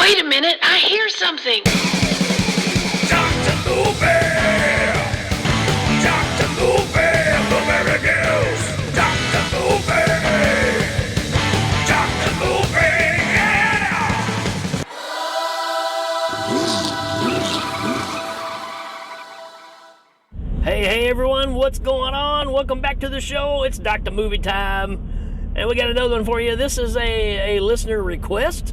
Wait a minute, I hear something. Dr. Movie! Dr. Movie! Blueberry News! Dr. Movie! Dr. Movie! Yeah! Hey everyone, what's going on? Welcome back to the show. It's Dr. Movie Time. And we got another one for you. This is a listener request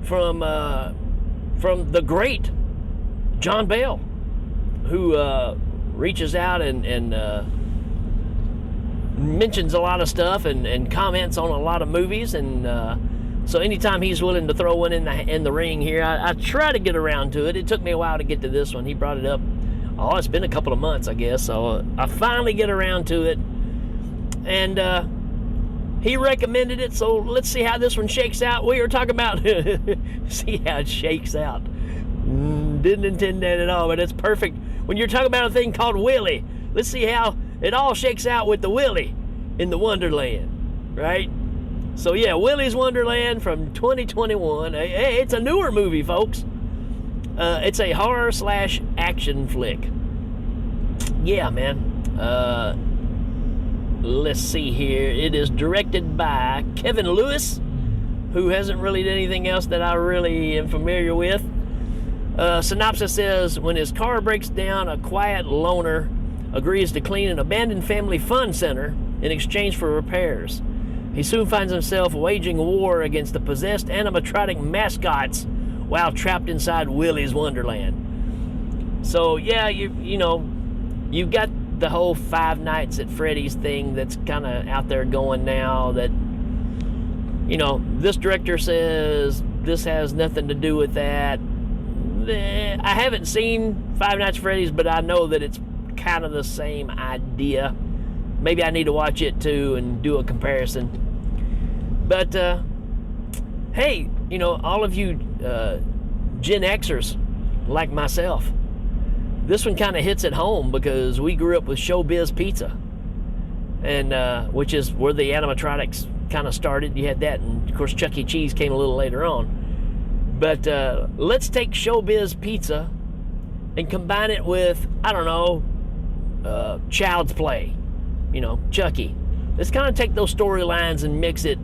from the great John Bell, who reaches out and mentions a lot of stuff and comments on a lot of movies. And so anytime he's willing to throw one in the ring here, I try to get around to it. It took me a while to get to this one. He brought it up. Oh, it's been a couple of months, I guess. So I finally get around to it. And he recommended it, so let's see how this one shakes out. We were talking about, see how it shakes out. Didn't intend that at all, but it's perfect. When you're talking about a thing called Willy, let's see how it all shakes out with the Willy in the Wonderland, right? So yeah, Willy's Wonderland from 2021. Hey, it's a newer movie, folks. It's a horror / action flick. Yeah, man. Let's see here. It is directed by Kevin Lewis, who hasn't really done anything else that I really am familiar with. Synopsis says, when his car breaks down, a quiet loner agrees to clean an abandoned family fun center in exchange for repairs. He soon finds himself waging war against the possessed animatronic mascots while trapped inside Willy's Wonderland. So yeah, you've got the whole Five Nights at Freddy's thing that's kind of out there going now. That this director says this has nothing to do with that. I haven't seen Five Nights at Freddy's, but I know that it's kind of the same idea. Maybe I need to watch it too and do a comparison. But hey, all of you Gen Xers like myself, this one kind of hits at home because we grew up with Showbiz Pizza, and which is where the animatronics kind of started. You had that, and of course Chuck E. Cheese came a little later on. But let's take Showbiz Pizza and combine it with, I don't know, Child's Play, Chucky. Let's kind of take those storylines and mix it,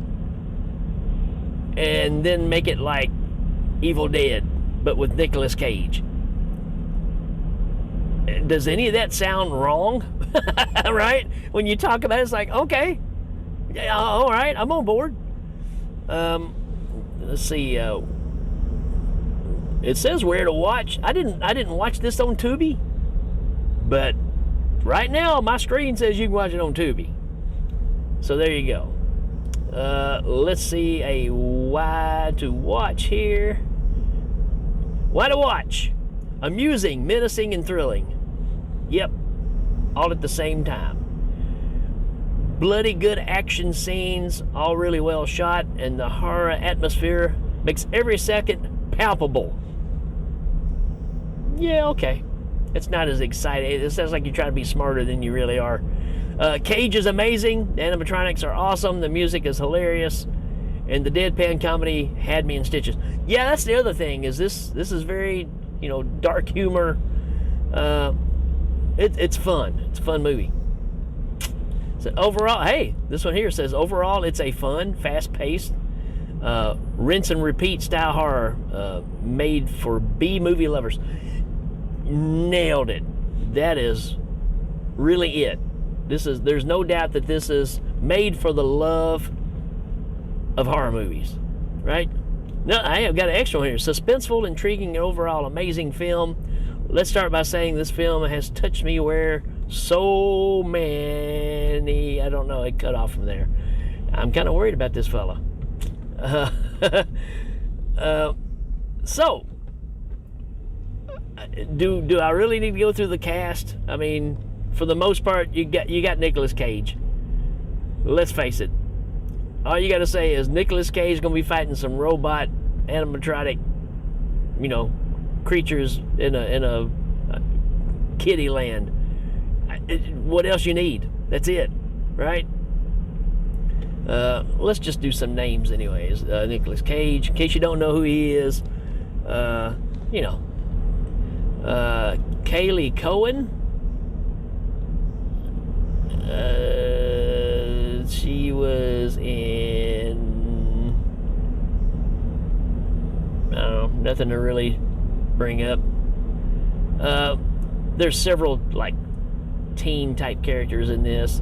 and then make it like Evil Dead, but with Nicolas Cage. Does any of that sound wrong? Right? When you talk about it, it's like, okay, yeah, all right, I'm on board. Let's see. It says where to watch. I didn't watch this on Tubi, but right now my screen says you can watch it on Tubi. So there you go. Let's see a why to watch here. Why to watch? Amusing, menacing, and thrilling. Yep, all at the same time. Bloody good action scenes, all really well shot, and the horror atmosphere makes every second palpable. Yeah, okay. It's not as exciting. It sounds like you try to be smarter than you really are. Cage is amazing. The animatronics are awesome. The music is hilarious. And the deadpan comedy had me in stitches. Yeah, that's the other thing, is this is very, dark humor. It's fun. It's a fun movie. So overall, hey, this one here says, overall, it's a fun, fast-paced, rinse and repeat style horror made for B-movie lovers. Nailed it. That is really it. There's no doubt that this is made for the love of horror movies, right? No, I have got an extra one here. Suspenseful, intriguing, and overall amazing film. Let's start by saying this film has touched me where so many, I don't know, it cut off from there. I'm kind of worried about this fella. So, do I really need to go through the cast? I mean, for the most part, you got Nicolas Cage. Let's face it. All you got to say is Nicolas Cage going to be fighting some robot animatronic, creatures in a kiddie land. What else you need? That's it, right? Let's just do some names anyways. Nicolas Cage, in case you don't know who he is, You know, Kaylee Cohen. She was in, I don't know, nothing to really bring up. There's several like teen type characters in this.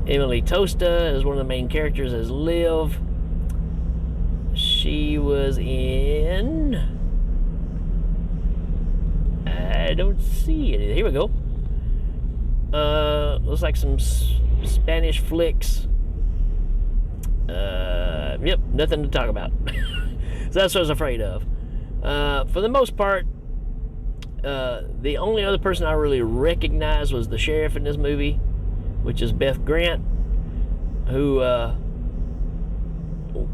Emily Tosta is one of the main characters as Liv. She was in, I don't see anything. Here we go. Looks like some Spanish flicks. Yep, nothing to talk about. So that's what I was afraid of. For the most part, the only other person I really recognized was the sheriff in this movie, which is Beth Grant, who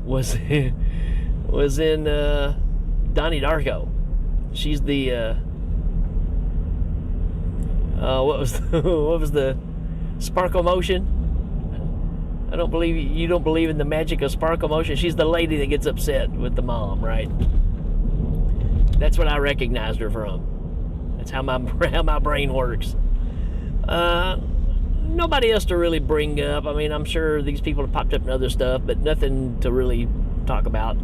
was in Donnie Darko. She's the what was the sparkle motion? I don't believe you don't believe in the magic of sparkle motion. She's the lady that gets upset with the mom, right? That's what I recognized her from. That's how my brain works. Nobody else to really bring up. I mean, I'm sure these people have popped up in other stuff, but nothing to really talk about.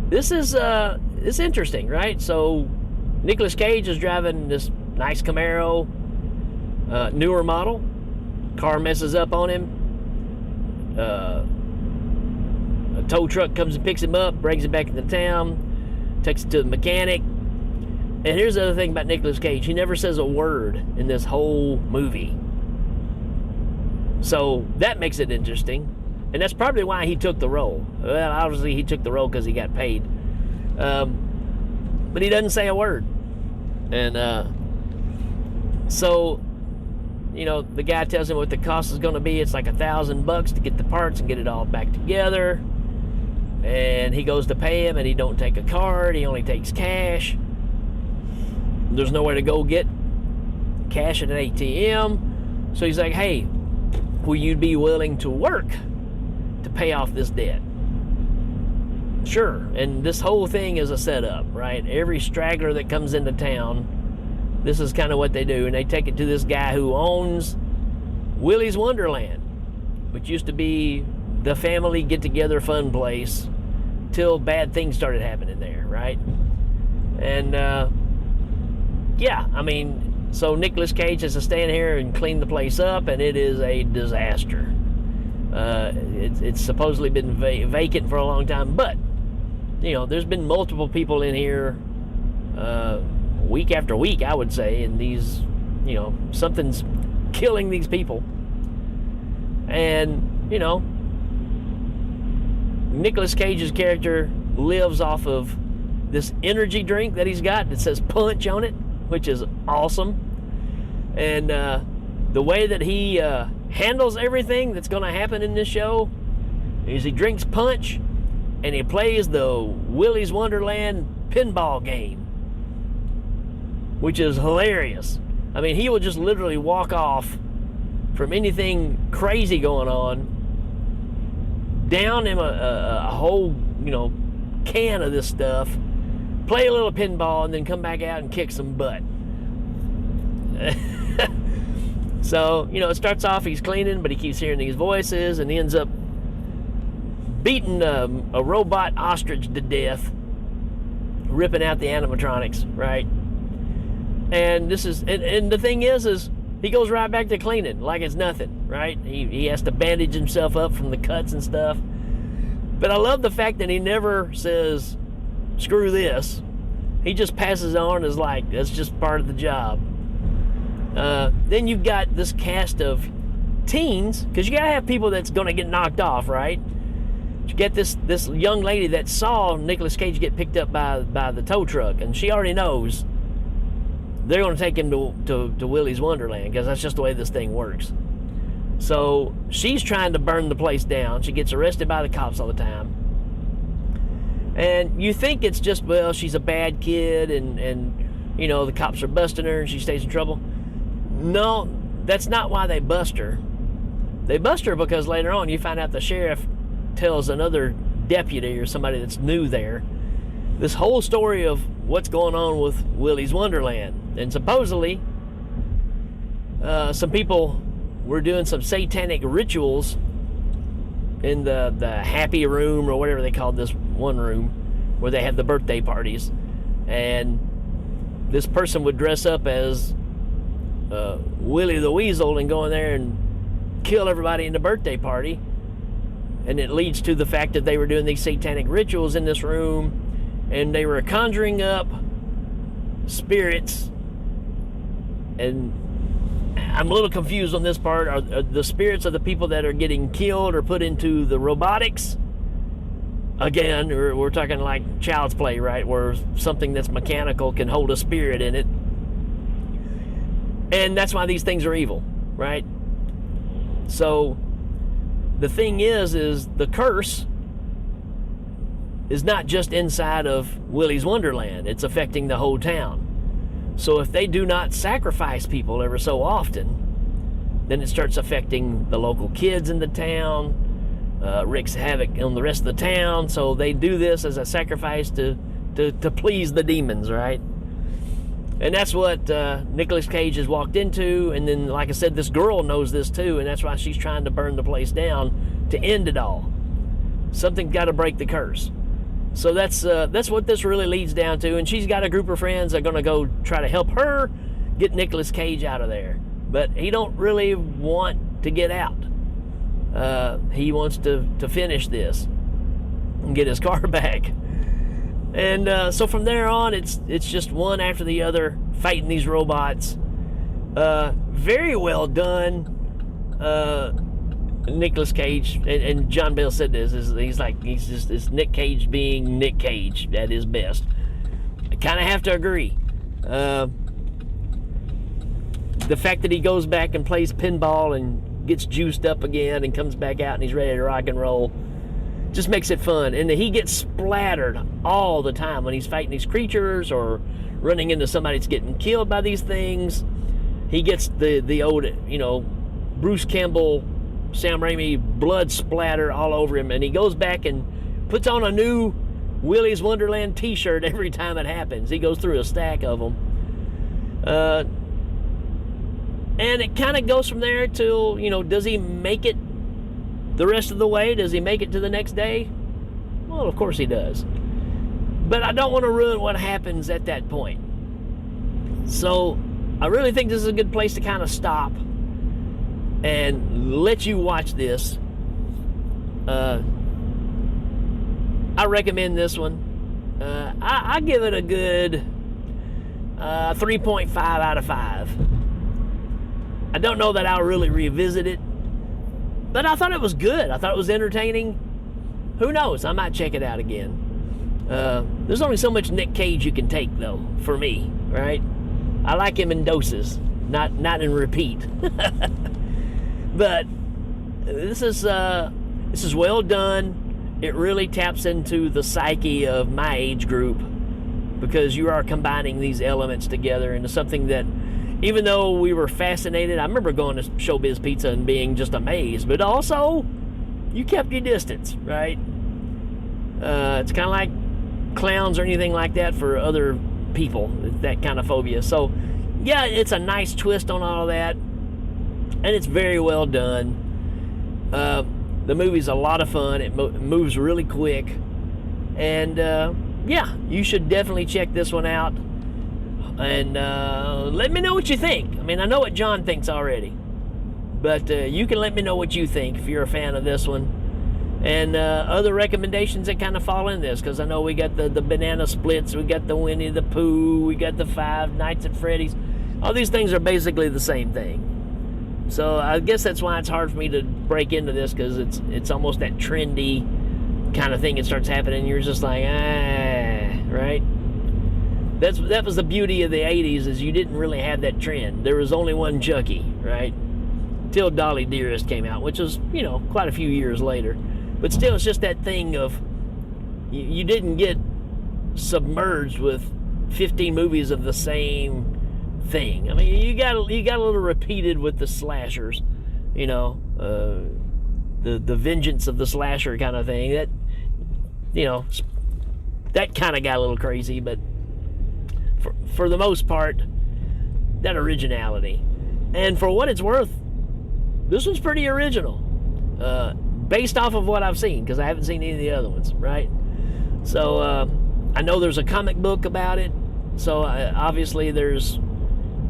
This is it's interesting, right? So Nicolas Cage is driving this nice Camaro, newer model. Car messes up on him. A tow truck comes and picks him up, brings him back into town, takes it to the mechanic. And here's the other thing about Nicolas Cage. He never says a word in this whole movie. So that makes it interesting. And that's probably why he took the role. Well, obviously he took the role because he got paid. But he doesn't say a word. And so, you know, the guy tells him what the cost is going to be. It's like $1,000 to get the parts and get it all back together. And he goes to pay him, and he don't take a card. He only takes cash. There's nowhere to go get cash at an ATM. So he's like, hey, will you be willing to work to pay off this debt? Sure. And this whole thing is a setup, right? Every straggler that comes into town, this is kind of what they do. And they take it to this guy who owns Willy's Wonderland, which used to be the family get-together fun place till bad things started happening there, right? And, yeah, I mean, so Nicolas Cage has to stand here and clean the place up, and it is a disaster. It's supposedly been vacant for a long time, but, you know, there's been multiple people in here week after week, I would say, and these, you know, something's killing these people. And, you know, Nicolas Cage's character lives off of this energy drink that he's got that says punch on it, which is awesome. And the way that he handles everything that's going to happen in this show is he drinks punch and he plays the Willy's Wonderland pinball game, which is hilarious. I mean, he will just literally walk off from anything crazy going on, down him a whole, you know, can of this stuff, play a little pinball, and then come back out and kick some butt. So, you know, it starts off, he's cleaning, but he keeps hearing these voices, and he ends up beating a robot ostrich to death, ripping out the animatronics, right? And this is, and the thing is he goes right back to cleaning like it's nothing, right? He has to bandage himself up from the cuts and stuff. But I love the fact that he never says, screw this. He just passes on as like, that's just part of the job. Then you've got this cast of teens, because you got to have people that's going to get knocked off, right? You get this young lady that saw Nicolas Cage get picked up by the tow truck, and she already knows they're going to take him to Willy's Wonderland, because that's just the way this thing works. So she's trying to burn the place down. She gets arrested by the cops all the time. And you think it's just, well, she's a bad kid and you know, the cops are busting her and she stays in trouble. No, that's not why they bust her. They bust her because later on you find out the sheriff tells another deputy or somebody that's new there. This whole story of what's going on with Willy's Wonderland. And supposedly, some people were doing some satanic rituals in the happy room, or whatever they called this one room, where they had the birthday parties. And this person would dress up as Willy the Weasel and go in there and kill everybody in the birthday party. And it leads to the fact that they were doing these satanic rituals in this room, and they were conjuring up spirits. And I'm a little confused on this part. Are the spirits of the people that are getting killed or put into the robotics? Again, we're talking like Child's Play, right? Where something that's mechanical can hold a spirit in it. And that's why these things are evil, right? So the thing is the curse is not just inside of Willy's Wonderland. It's affecting the whole town. So if they do not sacrifice people ever so often, then it starts affecting the local kids in the town, wreaks havoc on the rest of the town. So they do this as a sacrifice to please the demons, right? And that's what Nicolas Cage has walked into. And then, like I said, this girl knows this too, and that's why she's trying to burn the place down to end it all. Something's got to break the curse. So that's what this really leads down to. And she's got a group of friends that are going to go try to help her get Nicolas Cage out of there. But he don't really want to get out. He wants to finish this and get his car back. And so from there on, it's just one after the other fighting these robots. Very well done. Nicolas Cage, and John Bell said this, it's Nick Cage being Nick Cage at his best. I kind of have to agree. The fact that he goes back and plays pinball and gets juiced up again and comes back out and he's ready to rock and roll just makes it fun. And he gets splattered all the time when he's fighting these creatures or running into somebody that's getting killed by these things. He gets the old, Bruce Campbell, Sam Raimi blood splatter all over him, and he goes back and puts on a new Willy's Wonderland t-shirt every time it happens. He goes through a stack of them. And it kind of goes from there till, does he make it the rest of the way? Does he make it to the next day? Well, of course he does. But I don't want to ruin what happens at that point. So I really think this is a good place to kind of stop and let you watch this. I recommend this one. I give it a good 3.5 out of 5. I don't know that I'll really revisit it, but I thought it was good. I thought it was entertaining. Who knows? I might check it out again. There's only so much Nick Cage you can take, though, for me, right? I like him in doses, not in repeat. But this is well done. It really taps into the psyche of my age group, because you are combining these elements together into something that, even though we were fascinated, I remember going to Showbiz Pizza and being just amazed, but also you kept your distance, right? It's kind of like clowns or anything like that for other people, that kind of phobia. So yeah, it's a nice twist on all of that, and it's very well done. The movie's a lot of fun. It moves really quick, and yeah, you should definitely check this one out. And let me know what you think. I mean, I know what John thinks already, but you can let me know what you think if you're a fan of this one. And other recommendations that kind of fall in this, because I know we got the Banana Splits, we got the Winnie the Pooh, we got the Five Nights at Freddy's. All these things are basically the same thing. So I guess that's why it's hard for me to break into this, because it's almost that trendy kind of thing. It starts happening, and you're just like, right? That was the beauty of the 80s, is you didn't really have that trend. There was only one Chucky, right? Till Dolly Dearest came out, which was, quite a few years later. But still, it's just that thing of, you didn't get submerged with 15 movies of the same thing. I mean, you got a little repeated with the slashers, the vengeance of the slasher kind of thing. That you know, that kind of got a little crazy, but for the most part, that originality. And for what it's worth, this one's pretty original, based off of what I've seen, because I haven't seen any of the other ones, right? So I know there's a comic book about it, so obviously there's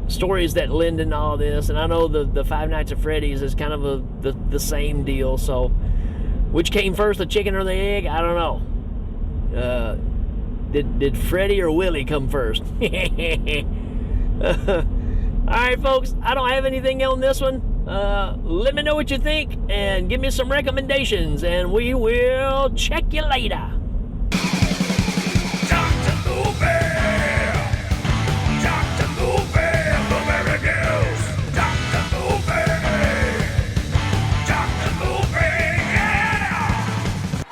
stories that lend in all this, and I know the Five Nights at Freddy's is kind of the same deal. So which came first, the chicken or the egg? I don't know. Did Freddy or Willy come first? Alright folks, I don't have anything on this one. Let me know what you think and give me some recommendations, and we will check you later.